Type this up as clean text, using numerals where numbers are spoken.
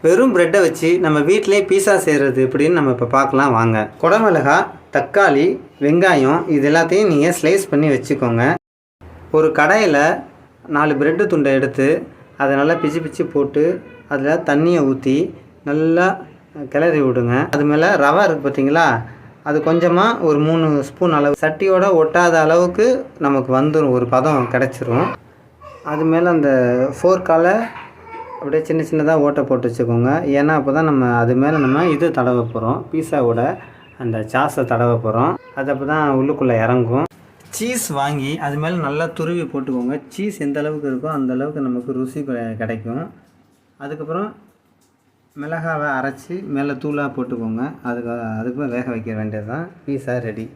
வெறும் ப்ரெட்டை வச்சு நம்ம வீட்டிலே பீஸா செய்கிறது எப்படின்னு நம்ம இப்போ பார்க்கலாம் வாங்க. குடமிளகா, தக்காளி, வெங்காயம் இது எல்லாத்தையும் நீங்கள் ஸ்லைஸ் பண்ணி வச்சுக்கோங்க. ஒரு கடாயில் 4 ப்ரெட்டு துண்டை எடுத்து அதை நல்லா பிச்சு போட்டு அதில் தண்ணியை ஊற்றி நல்லா கிளறி விடுங்க. அது மேலே ரவை இருக்குது பார்த்தீங்களா, அது கொஞ்சமாக ஒரு 3 ஸ்பூன் அளவு சட்டியோட ஒட்டாத அளவுக்கு நமக்கு வந்துடும், ஒரு பதம் கிடச்சிரும். அது மேலே அந்த ஃபோர்க்கால் அப்படியே சின்னதாக ஓட்டை போட்டு வச்சுக்கோங்க. ஏன்னா அப்போ தான் நம்ம அது மேலே நம்ம இது தடவை போகிறோம், பீஸாவோட அந்த சாஸை தடவை போகிறோம். அது அப்போ தான் உள்ளுக்குள்ளே இறங்கும். சீஸ் வாங்கி அது மேலே நல்லா துருவி போட்டுக்கோங்க. சீஸ் எந்த அளவுக்கு இருக்கோ அந்த அளவுக்கு நமக்கு ருசி கிடைக்கும். அதுக்கப்புறம் மிளகாவை அரைச்சி மேலே தூளாக போட்டுக்கோங்க. அதுக்கு வேக வைக்க வேண்டியது தான். Pizza ready.